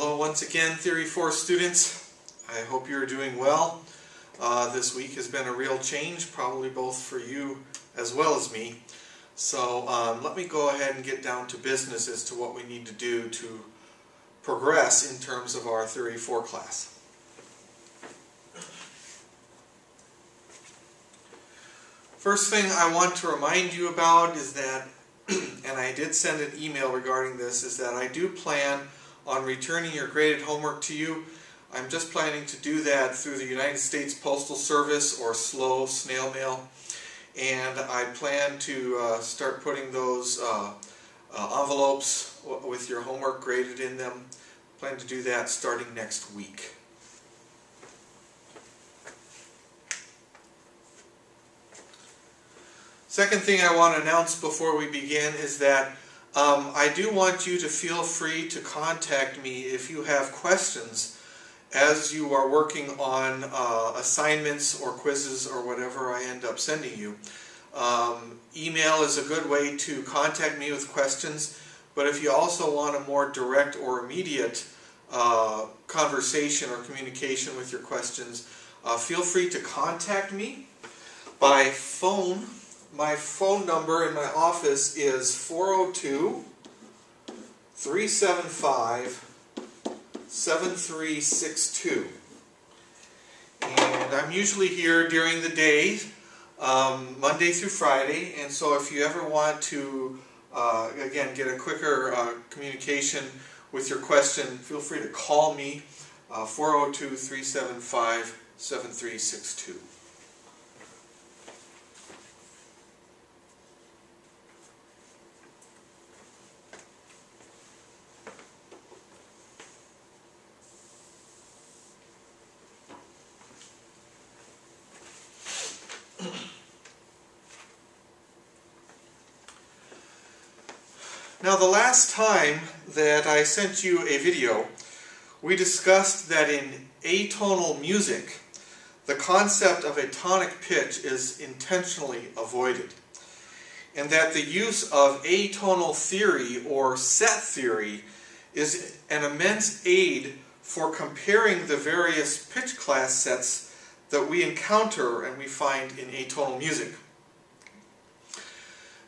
Hello once again, Theory 4 students. I hope you're doing well. This week has been a real change, probably both for you as well as me. So let me go ahead and get down to business as to what we need to do to progress in terms of our Theory 4 class. First thing I want to remind you about is that, and I did send an email regarding this, is that I do plan on returning your graded homework to you. I'm just planning to do that through the United States Postal Service or slow snail mail. And I plan to start putting those envelopes with your homework graded in them. Plan to do that starting next week. Second thing I want to announce before we begin is that I do want you to feel free to contact me if you have questions as you are working on assignments or quizzes or whatever I end up sending you. Email is a good way to contact me with questions, but if you also want a more direct or immediate conversation or communication with your questions, feel free to contact me by phone. My phone number in my office is 402-375-7362. And I'm usually here during the day, Monday through Friday, and so if you ever want to, again, get a quicker communication with your question, feel free to call me, 402-375-7362. Now, the last time that I sent you a video, we discussed that in atonal music, the concept of a tonic pitch is intentionally avoided, and that the use of atonal theory or set theory is an immense aid for comparing the various pitch class sets that we encounter and we find in atonal music.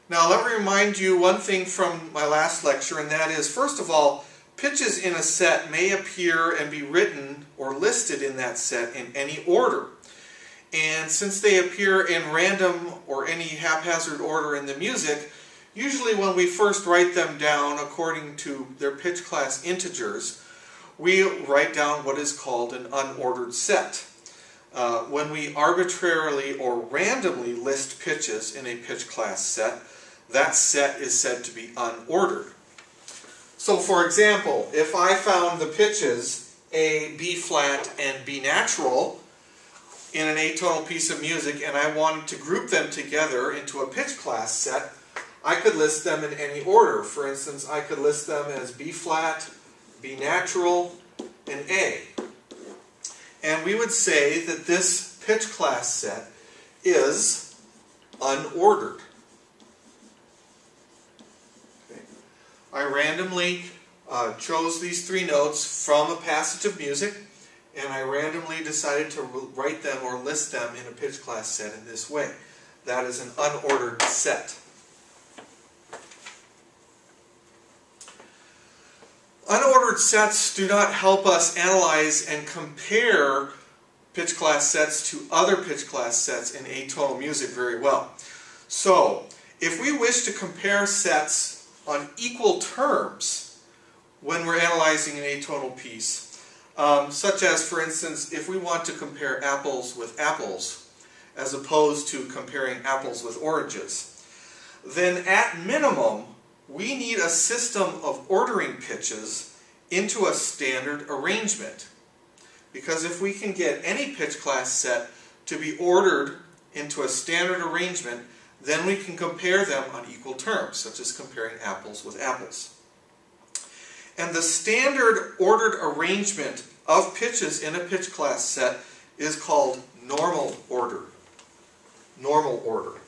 Now, let me remind you one thing from my last lecture, and that is, first of all, pitches in a set may appear and be written or listed in that set in any order. And since they appear in random or any haphazard order in the music, usually when we first write them down according to their pitch class integers, we write down what is called an unordered set. When we arbitrarily or randomly list pitches in a pitch class set, that set is said to be unordered. So, for example, if I found the pitches A, B flat, and B natural in an atonal piece of music and I wanted to group them together into a pitch class set, I could list them in any order. For instance, I could list them as B flat, B natural, and A. And we would say that this pitch class set is unordered. I randomly chose these three notes from a passage of music, and I randomly decided to write them or list them in a pitch class set in this way. That is an unordered set. Unordered sets do not help us analyze and compare pitch class sets to other pitch class sets in atonal music very well. So, if we wish to compare sets on equal terms when we're analyzing an atonal piece, such as, for instance, if we want to compare apples with apples as opposed to comparing apples with oranges, then at minimum we need a system of ordering pitches into a standard arrangement. Because if we can get any pitch class set to be ordered into a standard arrangement, then we can compare them on equal terms, such as comparing apples with apples. And the standard ordered arrangement of pitches in a pitch class set is called normal order. Normal order.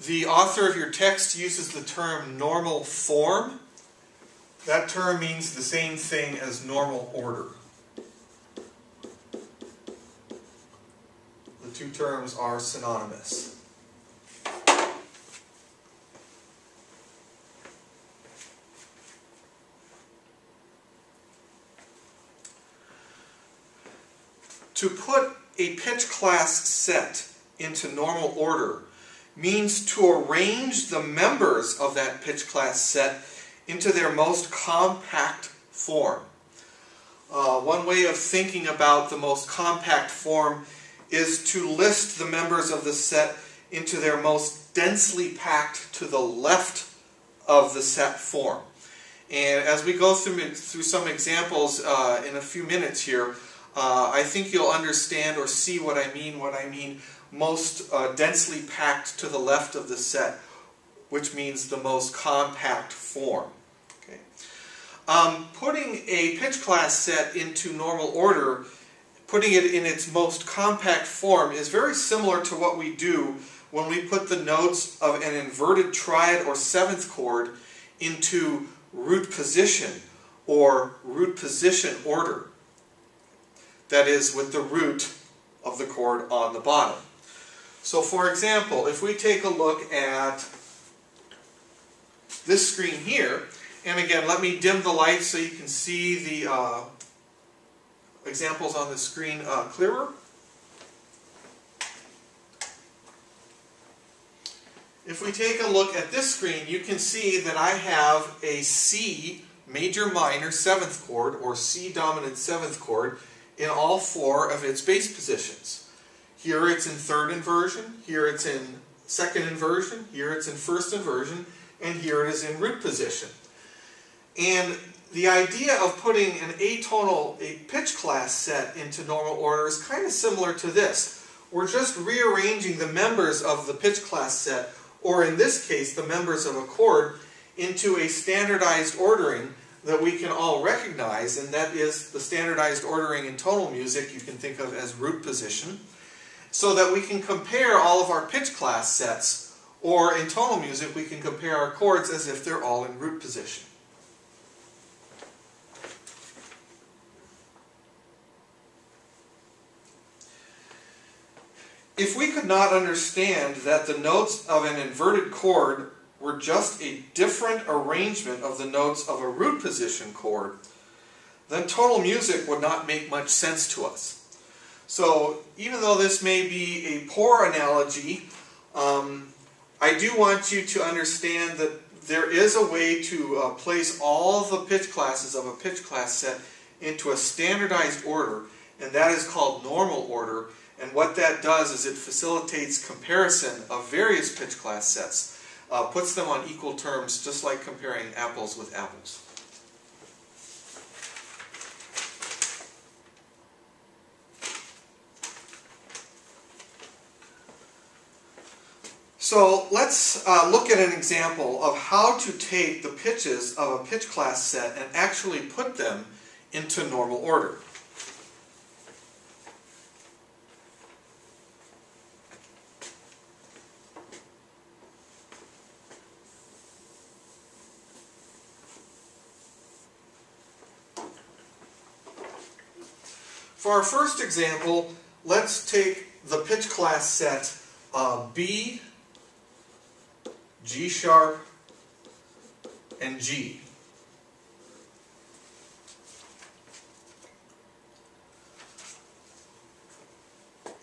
the author of your text uses the term normal form. That term means the same thing as normal order. The two terms are synonymous. To put a pitch class set into normal order means to arrange the members of that pitch class set into their most compact form. One way of thinking about the most compact form is to list the members of the set into their most densely packed to the left of the set form. And as we go through some examples in a few minutes here, I think you'll understand or see what I mean. What I mean, most densely packed to the left of the set, which means the most compact form. Okay. Putting a pitch class set into normal order, putting it in its most compact form, is very similar to what we do when we put the notes of an inverted triad or seventh chord into root position or root position order. That is, with the root of the chord on the bottom. So for example, if we take a look at this screen here, and again, let me dim the light so you can see the examples on the screen clearer. If we take a look at this screen, you can see that I have a C major minor seventh chord, or C dominant seventh chord, in all four of its bass positions. Here it's in third inversion, here it's in second inversion, here it's in first inversion, and here it is in root position. And the idea of putting an atonal pitch class set into normal order is kind of similar to this. We're just rearranging the members of the pitch class set, or in this case, the members of a chord, into a standardized ordering that we can all recognize, and that is the standardized ordering in tonal music you can think of as root position, so that we can compare all of our pitch class sets, or in tonal music we can compare our chords as if they're all in root position. If we could not understand that the notes of an inverted chord were just a different arrangement of the notes of a root position chord, then tonal music would not make much sense to us. So even though this may be a poor analogy, I do want you to understand that there is a way to place all the pitch classes of a pitch class set into a standardized order, and that is called normal order. And what that does is it facilitates comparison of various pitch class sets. Puts them on equal terms, just like comparing apples with apples. So let's look at an example of how to take the pitches of a pitch class set and actually put them into normal order. For our first example, let's take the pitch class set B, G sharp, and G.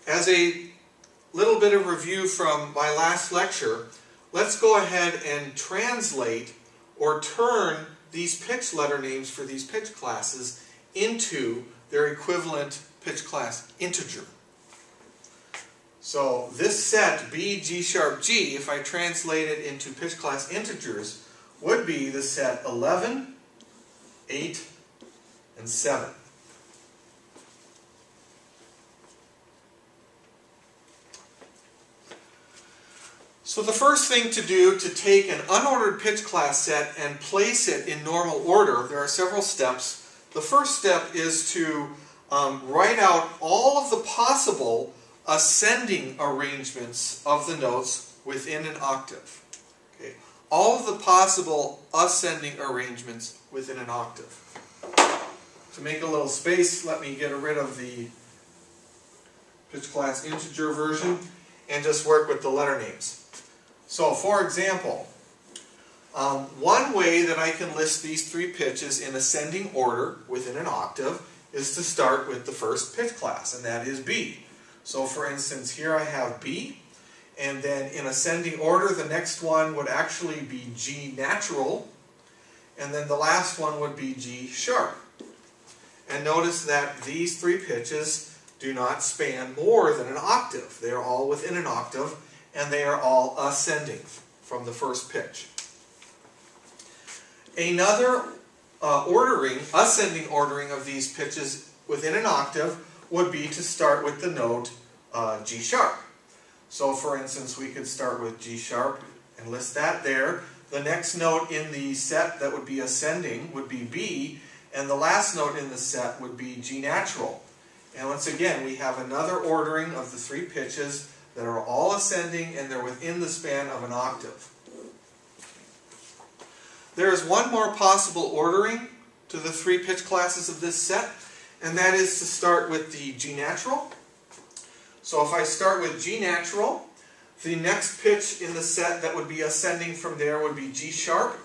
As a little bit of review from my last lecture, let's go ahead and translate or turn these pitch letter names for these pitch classes into their equivalent pitch class integer. So this set B, G sharp, G, if I translate it into pitch class integers, would be the set 11, 8, and 7. So the first thing to do to take an unordered pitch class set and place it in normal order, there are several steps. The first step is to write out all of the possible ascending arrangements of the notes within an octave. Okay. All of the possible ascending arrangements within an octave. To make a little space, let me get rid of the pitch class integer version and just work with the letter names. So, for example, one way that I can list these three pitches in ascending order within an octave is to start with the first pitch class, and that is B. So, for instance, here I have B, and then in ascending order, the next one would actually be G natural, and then the last one would be G sharp. And notice that these three pitches do not span more than an octave. They are all within an octave, and they are all ascending from the first pitch. Another ascending ordering of these pitches within an octave would be to start with the note G sharp. So, for instance, we could start with G sharp and list that there. The next note in the set that would be ascending would be B, and the last note in the set would be G natural. And once again, we have another ordering of the three pitches that are all ascending and they're within the span of an octave. There is one more possible ordering to the three pitch classes of this set, and that is to start with the G natural. So if I start with G natural, the next pitch in the set that would be ascending from there would be G sharp,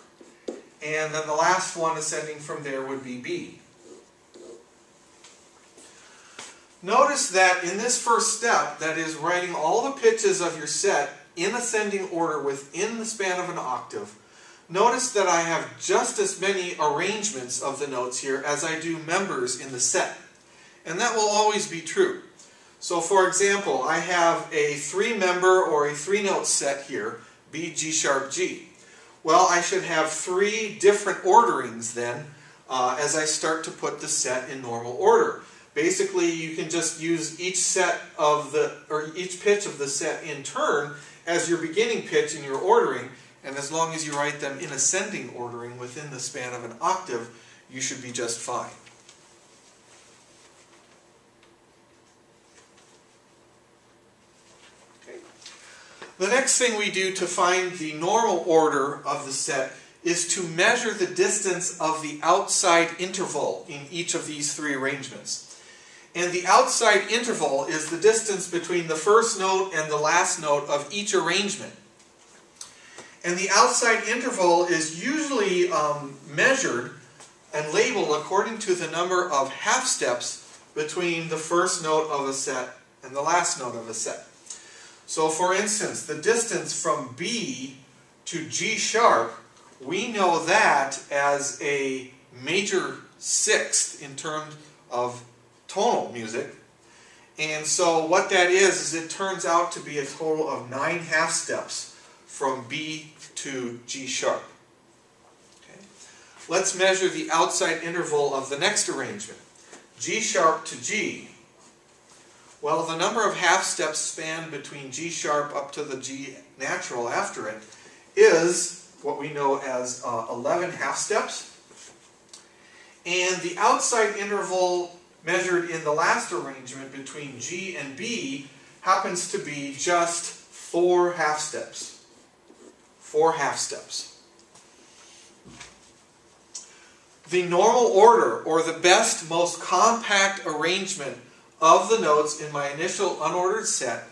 and then the last one ascending from there would be B. Notice that in this first step, that is writing all the pitches of your set in ascending order within the span of an octave, notice that I have just as many arrangements of the notes here as I do members in the set. And that will always be true. So for example, I have a 3-member or a 3-note set here, B, G sharp, G. Well, I should have 3 different orderings then as I start to put the set in normal order. Basically, you can just use each pitch of the set in turn as your beginning pitch in your ordering, and as long as you write them in ascending ordering within the span of an octave, you should be just fine. Okay. The next thing we do to find the normal order of the set is to measure the distance of the outside interval in each of these 3 arrangements. And the outside interval is the distance between the first note and the last note of each arrangement. And the outside interval is usually measured and labeled according to the number of half steps between the first note of a set and the last note of a set. So for instance, the distance from B to G sharp, we know that as a major sixth in terms of tonal music. And so what that is it turns out to be a total of 9 half steps from B to G sharp. Okay. Let's measure the outside interval of the next arrangement. G sharp to G. Well, the number of half steps spanned between G sharp up to the G natural after it is what we know as 11 half steps. And the outside interval measured in the last arrangement between G and B happens to be just 4 half steps. 4 half steps. The normal order, or the best, most compact arrangement of the notes in my initial unordered set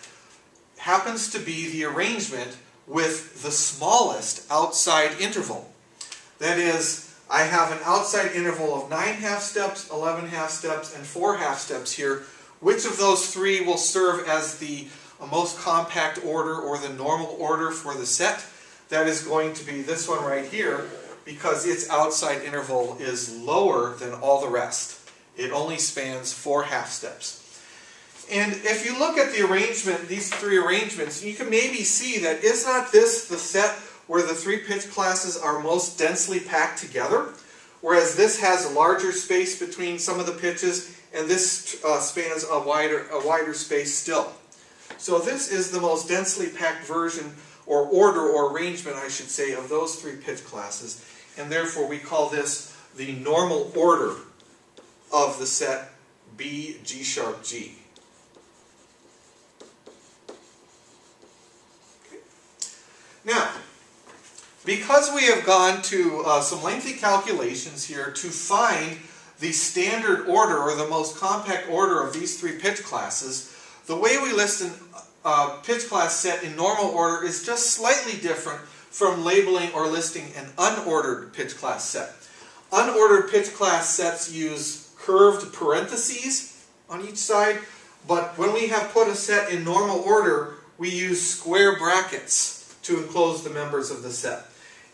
happens to be the arrangement with the smallest outside interval. That is, I have an outside interval of 9 half steps, 11 half steps, and 4 half steps here. Which of those 3 will serve as the most compact order or the normal order for the set? That is going to be this one right here, because its outside interval is lower than all the rest. It only spans 4 half steps. And if you look at the arrangement, these 3 arrangements, you can maybe see that is not this the set where the 3 pitch classes are most densely packed together, whereas this has a larger space between some of the pitches, and this spans a wider space still. So this is the most densely packed version, or order, or arrangement, I should say, of those 3 pitch classes, and therefore we call this the normal order of the set B, G sharp, G. Now, because we have gone to some lengthy calculations here to find the standard order or the most compact order of these three pitch classes, the way we list a pitch class set in normal order is just slightly different from labeling or listing an unordered pitch class set. Unordered pitch class sets use curved parentheses on each side, but when we have put a set in normal order, we use square brackets to enclose the members of the set.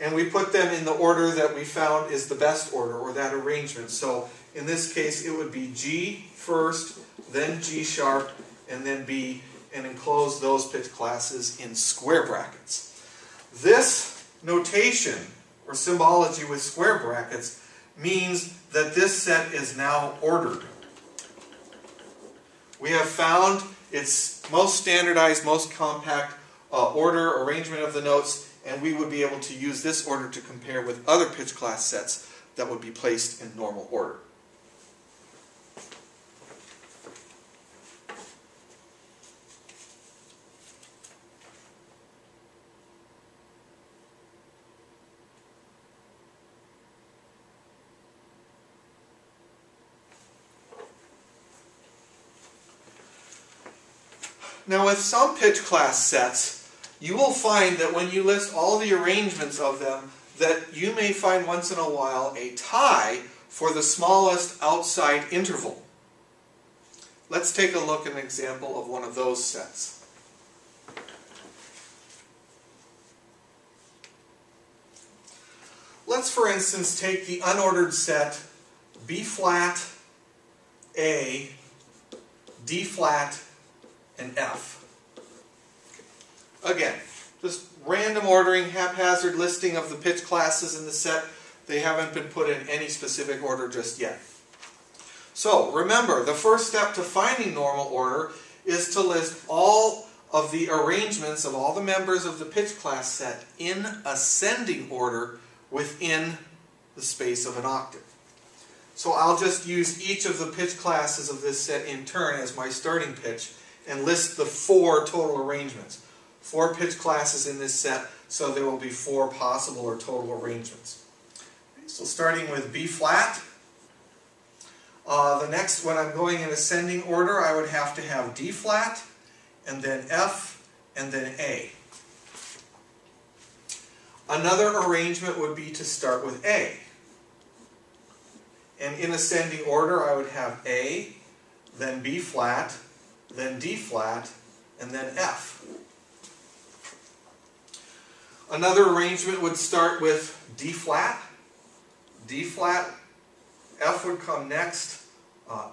And we put them in the order that we found is the best order, or that arrangement. So in this case, it would be G first, then G sharp, and then B, and enclose those pitch classes in square brackets. This notation, or symbology with square brackets, means that this set is now ordered. We have found its most standardized, most compact order, arrangement of the notes, and we would be able to use this order to compare with other pitch class sets that would be placed in normal order. Now with some pitch class sets, you will find that when you list all the arrangements of them, that you may find once in a while a tie for the smallest outside interval. Let's take a look at an example of one of those sets. Let's, for instance, take the unordered set B flat, A, D flat, and F. Again, just random ordering, haphazard listing of the pitch classes in the set. They haven't been put in any specific order just yet. So remember, the first step to finding normal order is to list all of the arrangements of all the members of the pitch class set in ascending order within the space of an octave. So I'll just use each of the pitch classes of this set in turn as my starting pitch and list the 4 total arrangements. 4 pitch classes in this set, so there will be 4 possible or total arrangements. So starting with B flat, the next, when I'm going in ascending order, I would have to have D flat, and then F, and then A. Another arrangement would be to start with A. And in ascending order, I would have A, then B flat, then D flat, and then F. Another arrangement would start with D flat, F would come next,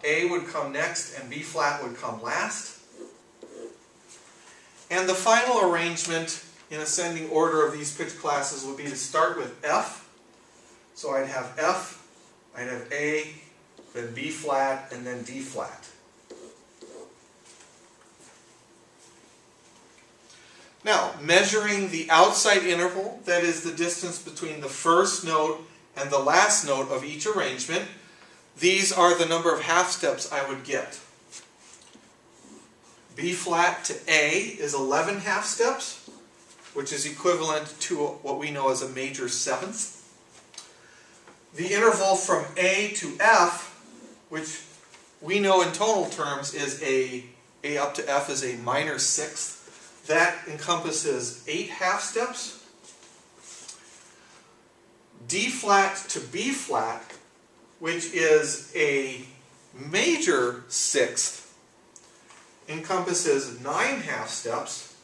A would come next, and B flat would come last. And the final arrangement in ascending order of these pitch classes would be to start with F. So I'd have F, I'd have A, then B flat, and then D flat. Now, measuring the outside interval, that is the distance between the first note and the last note of each arrangement, these are the number of half steps I would get. B flat to A is 11 half steps, which is equivalent to what we know as a major seventh. The interval from A to F, which we know in tonal terms is A up to F is a minor sixth. That encompasses 8 half steps. D flat to B flat, which is a major sixth, encompasses 9 half steps.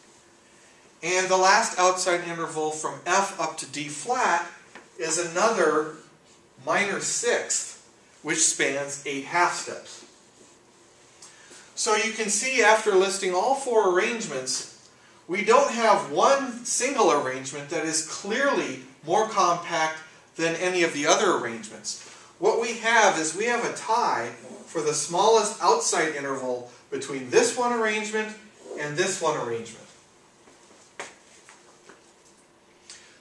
And the last outside interval from F up to D flat is another minor sixth, which spans 8 half steps. So you can see after listing all 4 arrangements, we don't have one single arrangement that is clearly more compact than any of the other arrangements. What we have is we have a tie for the smallest outside interval between this one arrangement and this one arrangement.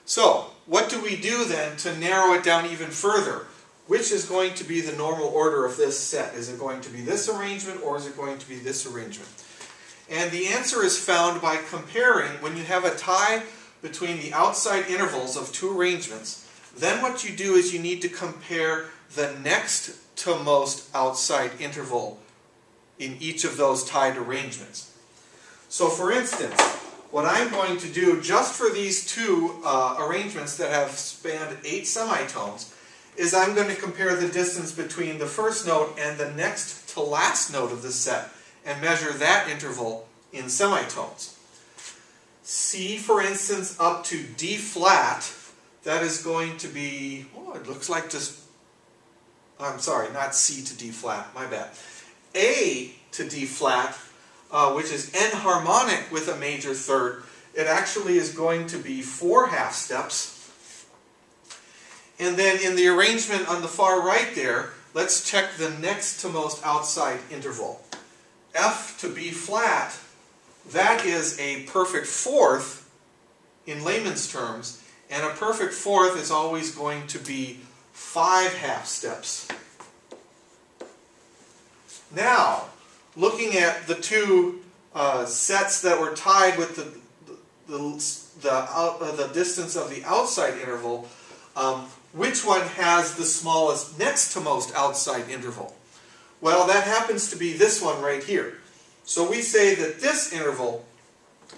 So, what do we do then to narrow it down even further? Which is going to be the normal order of this set? Is it going to be this arrangement or is it going to be this arrangement? And the answer is found by comparing, when you have a tie between the outside intervals of two arrangements, then what you do is you need to compare the next to most outside interval in each of those tied arrangements. So for instance, what I'm going to do just for these two arrangements that have spanned 8 semitones is I'm going to compare the distance between the first note and the next to last note of the set and measure that interval in semitones. C, for instance, up to D flat, that is going to be, oh, it looks like just, I'm sorry, not C to D flat, my bad. A to D flat, which is enharmonic with a major third, it actually is going to be 4 half steps. And then in the arrangement on the far right there, let's check the next to most outside interval. F to B flat, that is a perfect fourth in layman's terms, and a perfect fourth is always going to be 5 half steps. Now, looking at the two sets that were tied with the distance of the outside interval, which one has the smallest next to most outside interval? Well, that happens to be this one right here. So we say that this interval,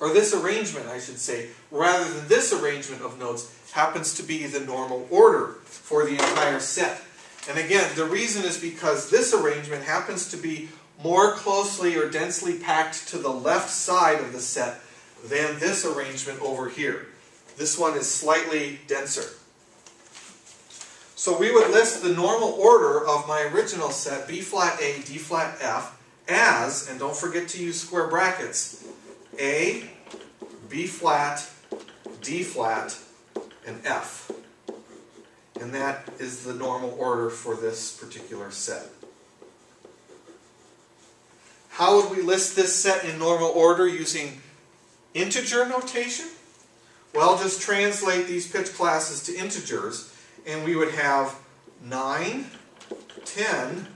or this arrangement I should say, rather than this arrangement of notes, happens to be the normal order for the entire set. And again, the reason is because this arrangement happens to be more closely or densely packed to the left side of the set than this arrangement over here. This one is slightly denser. So we would list the normal order of my original set, B flat A, D flat F, as, and don't forget to use square brackets, A, B flat, D flat, and F. And that is the normal order for this particular set. How would we list this set in normal order using integer notation? Well, just translate these pitch classes to integers, and we would have 9, 10,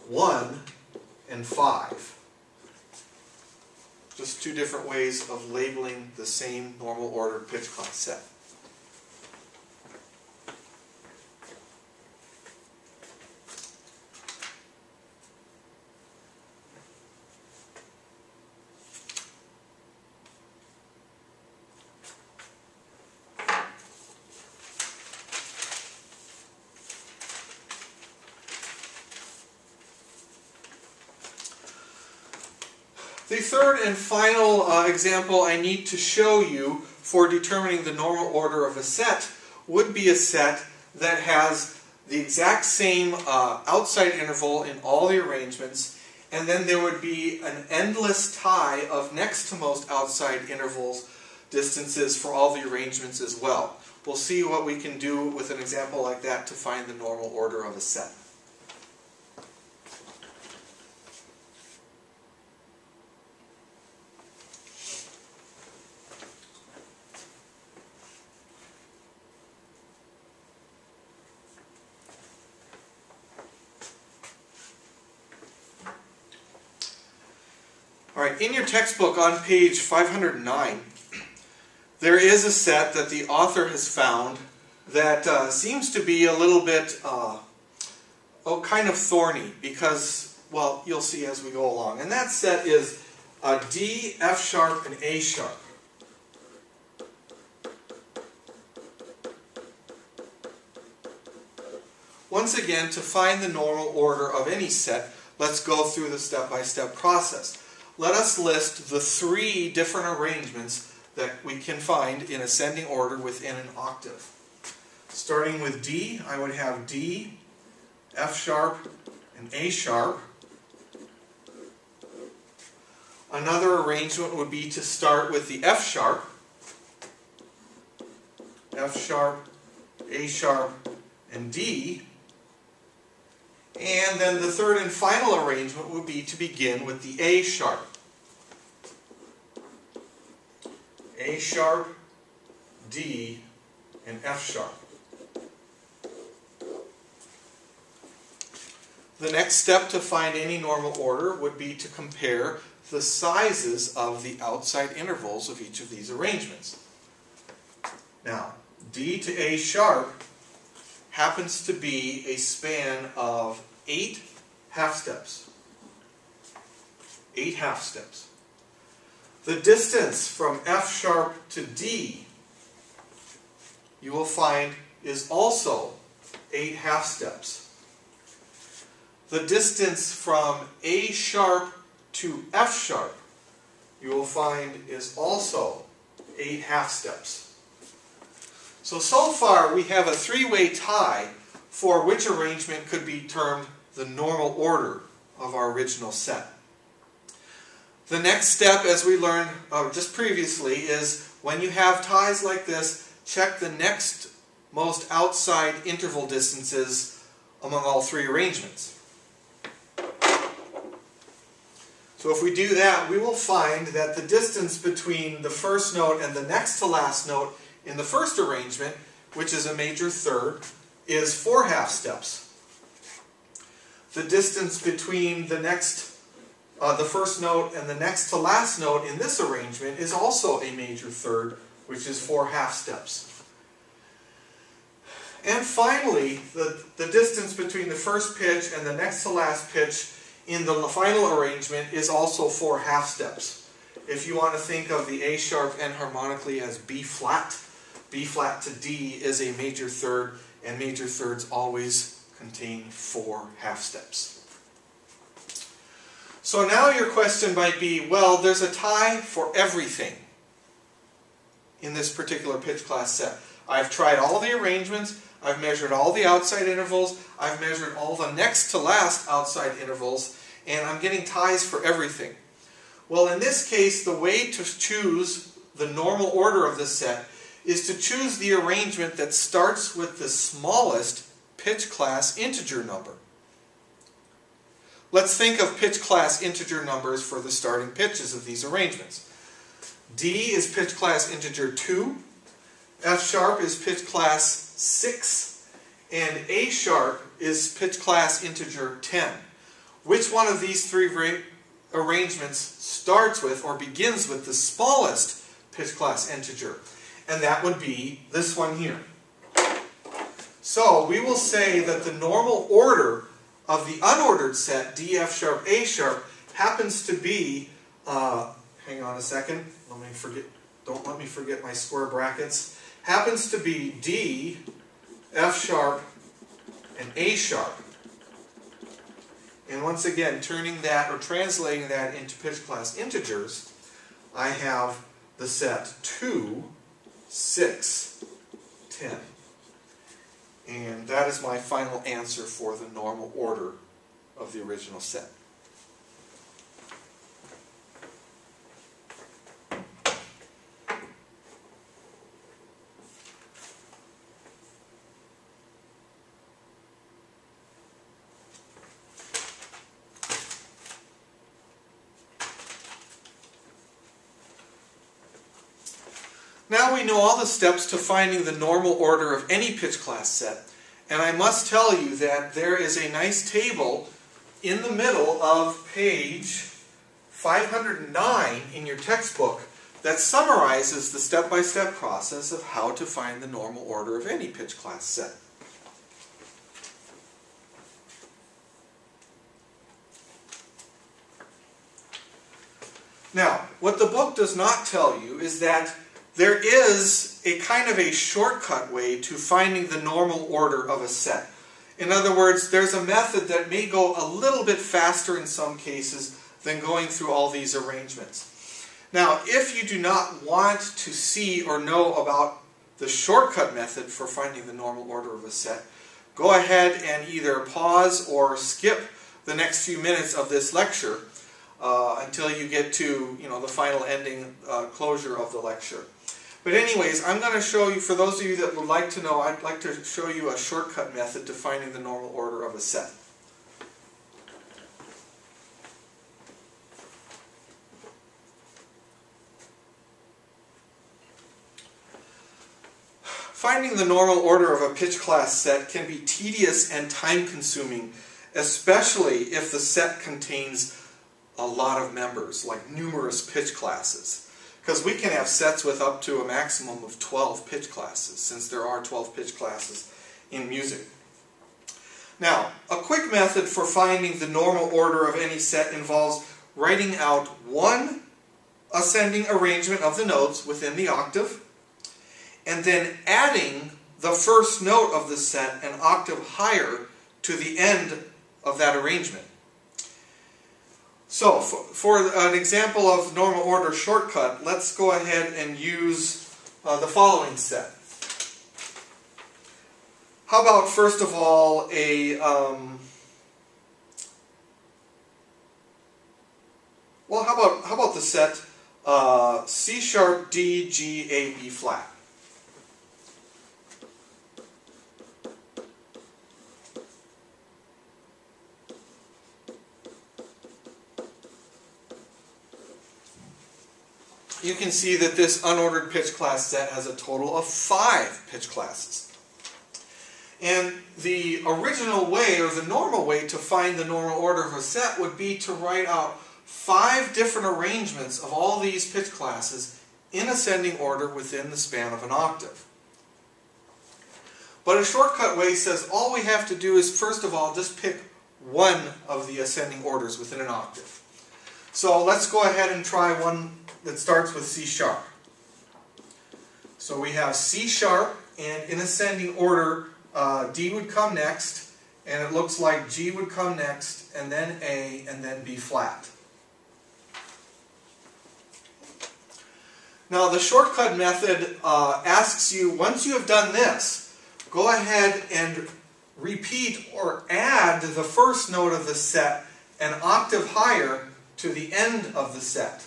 1, and 5. Just two different ways of labeling the same normal order pitch class set. The third and final example I need to show you for determining the normal order of a set would be a set that has the exact same outside interval in all the arrangements, and then there would be an endless tie of next to most outside intervals distances for all the arrangements as well. We'll see what we can do with an example like that to find the normal order of a set. Alright, in your textbook on page 509, there is a set that the author has found that seems to be a little bit, kind of thorny because, well, you'll see as we go along. And that set is D, F sharp, and A sharp. Once again, to find the normal order of any set, let's go through the step-by-step process. Let us list the 3 different arrangements that we can find in ascending order within an octave. Starting with D, I would have D, F sharp, and A sharp. Another arrangement would be to start with the F sharp, A sharp, and D. And then the third and final arrangement would be to begin with the A sharp. A sharp, D, and F sharp. The next step to find any normal order would be to compare the sizes of the outside intervals of each of these arrangements. Now, D to A sharp happens to be a span of 8 half steps. 8 half steps. The distance from F sharp to D, you will find, is also 8 half steps. The distance from A sharp to F sharp, you will find, is also 8 half steps. So far we have a three-way tie for which arrangement could be termed the normal order of our original set. The next step, as we learned just previously, is when you have ties like this, check the next most outside interval distances among all three arrangements. So if we do that, we will find that the distance between the first note and the next to last note in the first arrangement, which is a major third, is 4 half steps. The distance between the first note and the next to last note in this arrangement is also a major third, which is 4 half steps. And finally, the distance between the first pitch and the next to last pitch in the final arrangement is also 4 half steps. If you want to think of the A sharp enharmonically as B flat to D is a major third, and major thirds always contain 4 half steps. So now your question might be, well, there's a tie for everything in this particular pitch class set. I've tried all the arrangements, I've measured all the outside intervals, I've measured all the next to last outside intervals, and I'm getting ties for everything. Well, in this case, the way to choose the normal order of this set is to choose the arrangement that starts with the smallest pitch class integer number. Let's think of pitch class integer numbers for the starting pitches of these arrangements. D is pitch class integer 2, F sharp is pitch class 6, and A sharp is pitch class integer 10. Which one of these three arrangements starts with or begins with the smallest pitch class integer? And that would be this one here. So we will say that the normal order of the unordered set, D, F sharp, A sharp, happens to be, hang on a second, don't let me forget my square brackets, happens to be D, F sharp, and A sharp. And once again, turning that or translating that into pitch class integers, I have the set 2, 6, 10. And that is my final answer for the normal order of the original set. Now we know all the steps to finding the normal order of any pitch class set, and I must tell you that there is a nice table in the middle of page 509 in your textbook that summarizes the step-by-step process of how to find the normal order of any pitch class set. Now, what the book does not tell you is that there is a kind of a shortcut way to finding the normal order of a set. In other words, there's a method that may go a little bit faster in some cases than going through all these arrangements. Now, if you do not want to see or know about the shortcut method for finding the normal order of a set, go ahead and either pause or skip the next few minutes of this lecture until you get to the final ending closure of the lecture. But anyways, I'm going to show you, for those of you that would like to know, I'd like to show you a shortcut method to finding the normal order of a set. Finding the normal order of a pitch class set can be tedious and time-consuming, especially if the set contains a lot of members, like numerous pitch classes. because we can have sets with up to a maximum of 12 pitch classes, since there are 12 pitch classes in music. Now, a quick method for finding the normal order of any set involves writing out one ascending arrangement of the notes within the octave, and then adding the first note of the set an octave higher to the end of that arrangement. So, for an example of normal order shortcut, let's go ahead and use the following set. How about, first of all, how about the set C sharp, D, G, A, B flat? You can see that this unordered pitch class set has a total of 5 pitch classes. And the original way, or the normal way, to find the normal order of a set would be to write out 5 different arrangements of all these pitch classes in ascending order within the span of an octave. But a shortcut way says all we have to do is, first of all, just pick one of the ascending orders within an octave. So let's go ahead and try one that starts with C sharp. So we have C sharp, and in ascending order, D would come next, and it looks like G would come next, and then A, and then B flat. Now the shortcut method asks you, once you have done this, go ahead and repeat or add the first note of the set an octave higher to the end of the set.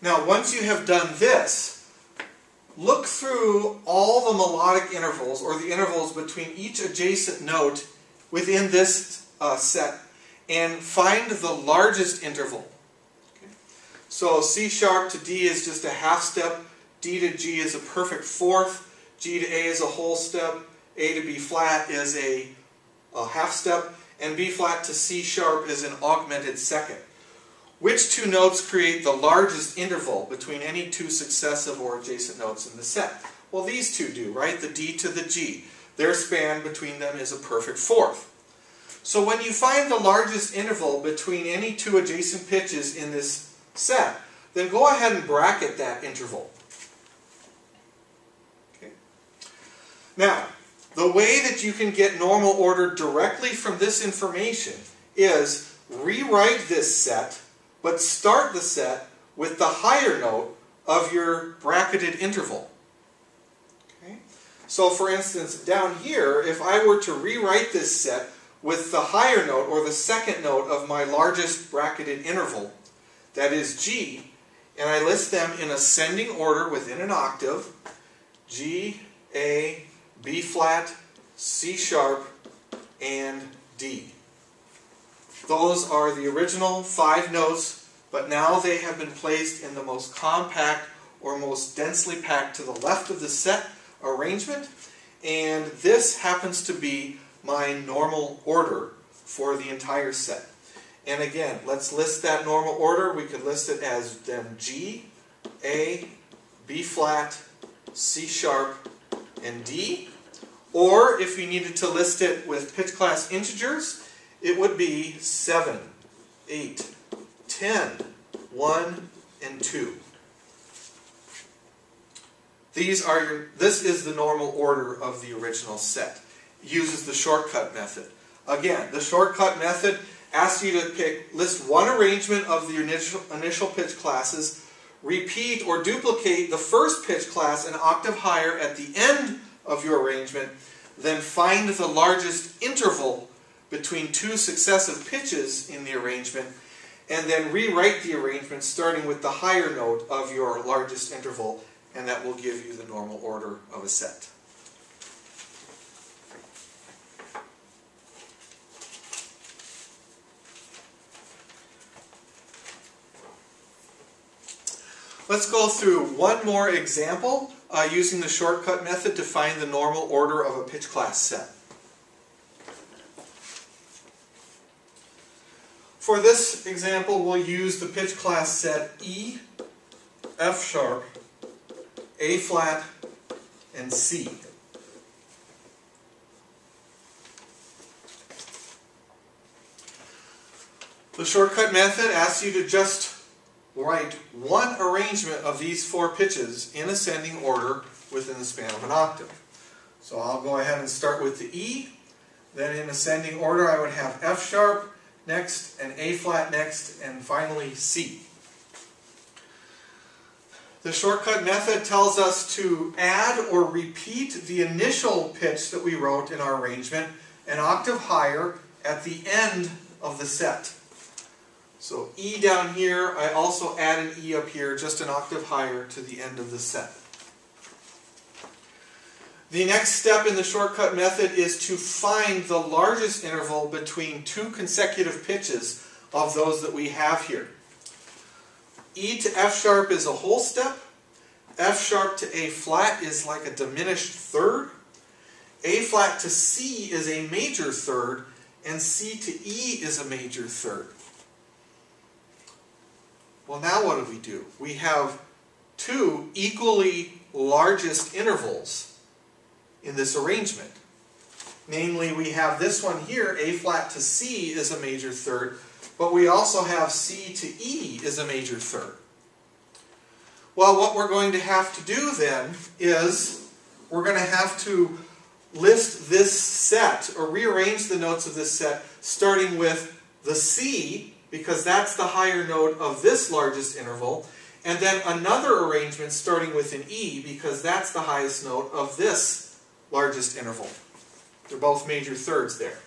Now, once you have done this, look through all the melodic intervals, or the intervals between each adjacent note within this set, and find the largest interval. Okay. So C sharp to D is just a half step, D to G is a perfect fourth, G to A is a whole step, A to B flat is a half step, and B flat to C sharp is an augmented second. Which two notes create the largest interval between any two successive or adjacent notes in the set? Well, these two do, right? The D to the G. Their span between them is a perfect fourth. So when you find the largest interval between any two adjacent pitches in this set, then go ahead and bracket that interval. Okay. Now, the way that you can get normal order directly from this information is rewrite this set, but start the set with the higher note of your bracketed interval. Okay? So for instance, down here, if I were to rewrite this set with the higher note, or the second note of my largest bracketed interval, that is G, and I list them in ascending order within an octave, G, A, B flat, C sharp, and D. Those are the original 5 notes, but now they have been placed in the most compact or most densely packed to the left of the set arrangement, and this happens to be my normal order for the entire set. And again, let's list that normal order. We could list it as then G, A, B flat, C sharp, and D. Or if you needed to list it with pitch class integers, it would be 7, 8, 10, 1, and 2. This is the normal order of the original set. It uses the shortcut method. Again, the shortcut method asks you to list one arrangement of the initial pitch classes, repeat or duplicate the first pitch class an octave higher at the end of your arrangement, then find the largest interval between two successive pitches in the arrangement, and then rewrite the arrangement starting with the higher note of your largest interval, and that will give you the normal order of a set. Let's go through one more example using the shortcut method to find the normal order of a pitch class set. For this example, we'll use the pitch class set E, F sharp, A flat, and C. The shortcut method asks you to just write one arrangement of these four pitches in ascending order within the span of an octave. So I'll go ahead and start with the E. Then in ascending order I would have F sharp next, and A flat next, and finally C. The shortcut method tells us to add or repeat the initial pitch that we wrote in our arrangement an octave higher at the end of the set. So E down here, I also add an E up here, just an octave higher to the end of the set. The next step in the shortcut method is to find the largest interval between two consecutive pitches of those that we have here. E to F sharp is a whole step. F sharp to A flat is like a diminished third. A flat to C is a major third. And C to E is a major third. Well, now what do? We have two equally largest intervals in this arrangement. Namely, we have this one here, A flat to C is a major third, but we also have C to E is a major third. Well, what we're going to have to do then is we're going to have to list this set, or rearrange the notes of this set, starting with the C, because that's the higher note of this largest interval, and then another arrangement starting with an E, because that's the highest note of this largest interval. They're both major thirds there.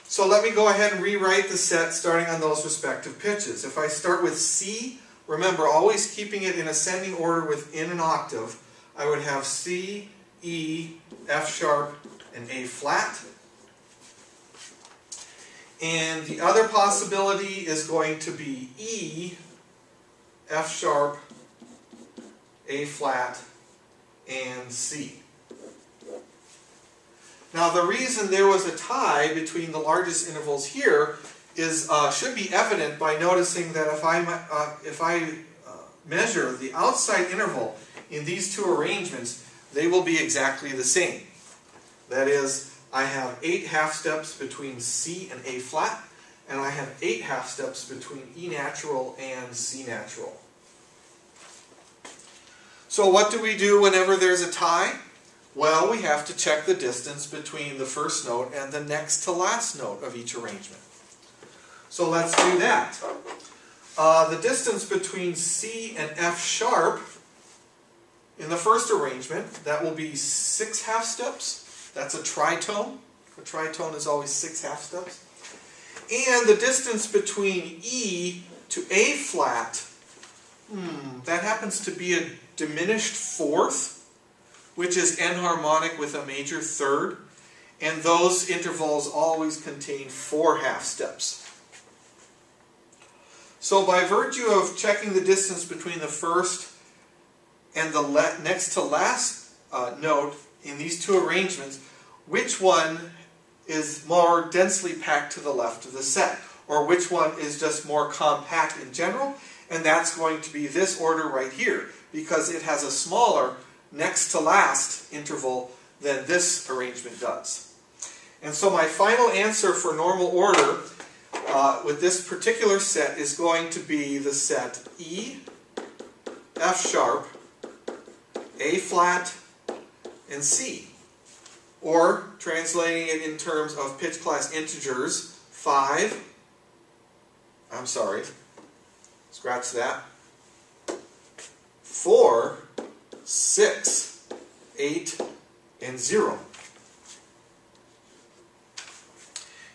So let me go ahead and rewrite the set starting on those respective pitches. If I start with C, remember always keeping it in ascending order within an octave, I would have C, E, F sharp, and A flat. And the other possibility is going to be E, F sharp, A flat, and C. Now the reason there was a tie between the largest intervals here is should be evident by noticing that if I measure the outside interval in these two arrangements, they will be exactly the same. That is, I have 8 half steps between C and A flat, and I have 8 half steps between E natural and C natural. So what do we do whenever there's a tie? Well, we have to check the distance between the first note and the next to last note of each arrangement. So let's do that. The distance between C and F sharp in the first arrangement, that will be 6 half steps. That's a tritone. A tritone is always 6 half steps. And the distance between E to A flat, that happens to be a diminished fourth, which is enharmonic with a major third, and those intervals always contain 4 half steps. So by virtue of checking the distance between the first and the next to last note in these two arrangements, which one is more densely packed to the left of the set, or which one is just more compact in general, and that's going to be this order right here, because it has a smaller next to last interval than this arrangement does. And so my final answer for normal order with this particular set is going to be the set E, F sharp, A flat, and C. Or, translating it in terms of pitch class integers, 4, 6, 8, and 0.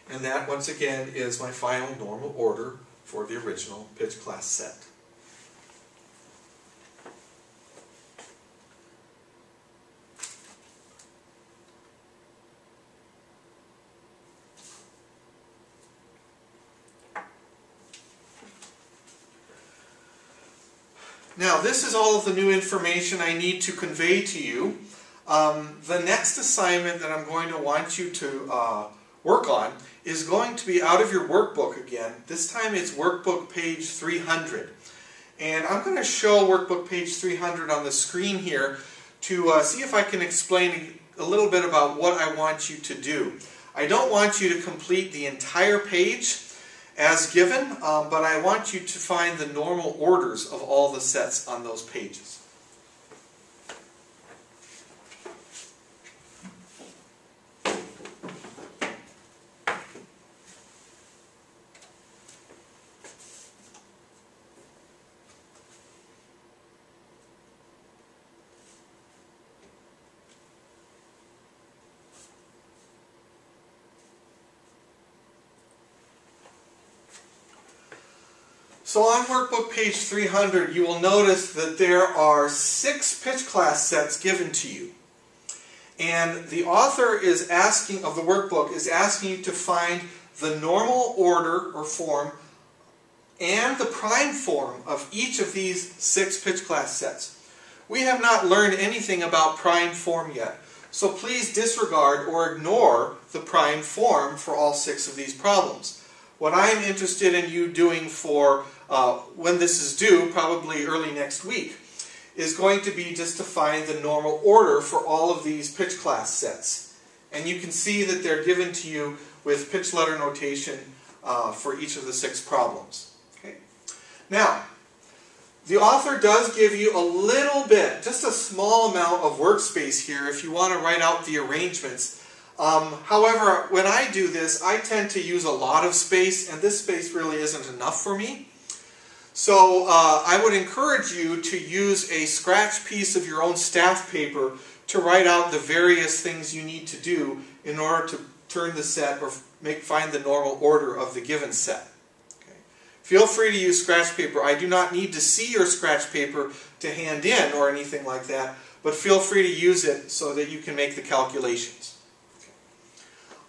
And that, once again, is my final normal order for the original pitch class set. Now, this is all of the new information I need to convey to you. The next assignment that I'm going to want you to work on is going to be out of your workbook again. This time it's workbook page 300. And I'm going to show workbook page 300 on the screen here to see if I can explain a little bit about what I want you to do. I don't want you to complete the entire page as given, but I want you to find the normal orders of all the sets on those pages. So on workbook page 300, you will notice that there are 6 pitch class sets given to you. And the author is asking, of the workbook, is asking you to find the normal order or form and the prime form of each of these 6 pitch class sets. We have not learned anything about prime form yet, so please disregard or ignore the prime form for all 6 of these problems. What I am interested in you doing for when this is due, probably early next week, is going to be just to find the normal order for all of these pitch class sets. And you can see that they're given to you with pitch letter notation for each of the 6 problems. Okay? Now, the author does give you a little bit, just a small amount of workspace here if you want to write out the arrangements. However, when I do this, I tend to use a lot of space, and this space really isn't enough for me. So I would encourage you to use a scratch piece of your own staff paper to write out the various things you need to do in order to turn the set or find the normal order of the given set. Okay. Feel free to use scratch paper. I do not need to see your scratch paper to hand in or anything like that, but feel free to use it so that you can make the calculations. Okay.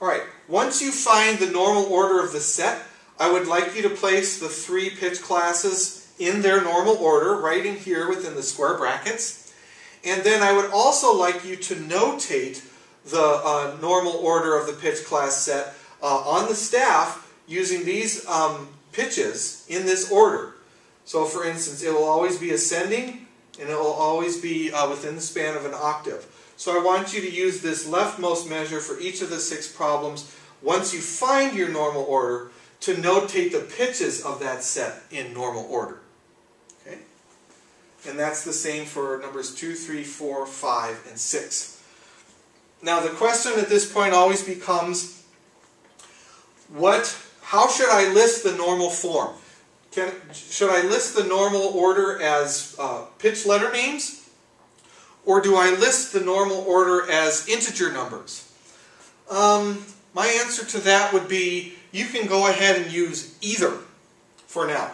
All right, once you find the normal order of the set, I would like you to place the 3 pitch classes in their normal order, right in here within the square brackets. And then I would also like you to notate the normal order of the pitch class set on the staff using these pitches in this order. So for instance, it will always be ascending and it will always be within the span of an octave. So I want you to use this leftmost measure for each of the 6 problems. Once you find your normal order, to notate the pitches of that set in normal order. Okay? And that's the same for numbers 2, 3, 4, 5, and 6. Now the question at this point always becomes, how should I list the normal form? Should I list the normal order as pitch letter names? Or do I list the normal order as integer numbers? My answer to that would be, you can go ahead and use either for now.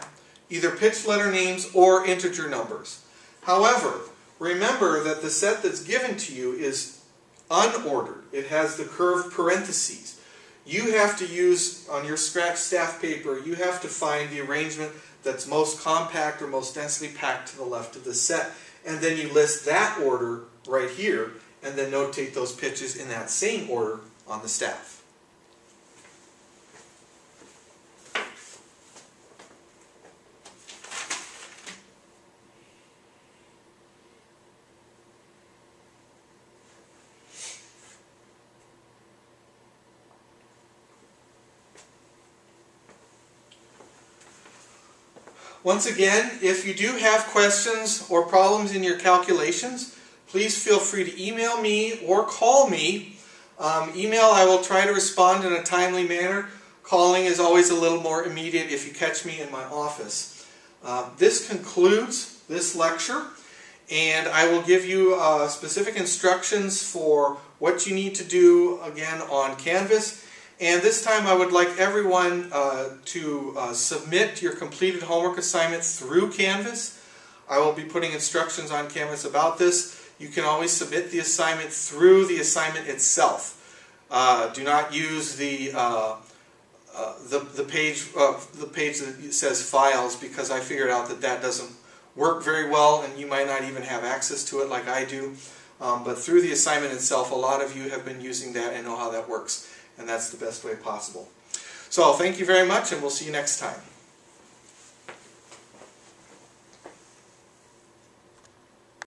Either pitch letter names or integer numbers. However, remember that the set that's given to you is unordered. It has the curved parentheses. You have to use, on your scratch staff paper, you have to find the arrangement that's most compact or most densely packed to the left of the set. And then you list that order right here, and then notate those pitches in that same order on the staff. Once again, if you do have questions or problems in your calculations, please feel free to email me or call me. Email, I will try to respond in a timely manner. Calling is always a little more immediate if you catch me in my office. This concludes this lecture, and I will give you specific instructions for what you need to do again on Canvas. And this time I would like everyone to submit your completed homework assignment through Canvas. I will be putting instructions on Canvas about this. You can always submit the assignment through the assignment itself. Do not use the page that says Files, because I figured out that that doesn't work very well, and you might not even have access to it like I do. But through the assignment itself, a lot of you have been using that and know how that works, and that's the best way possible. So thank you very much, and we'll see you next time.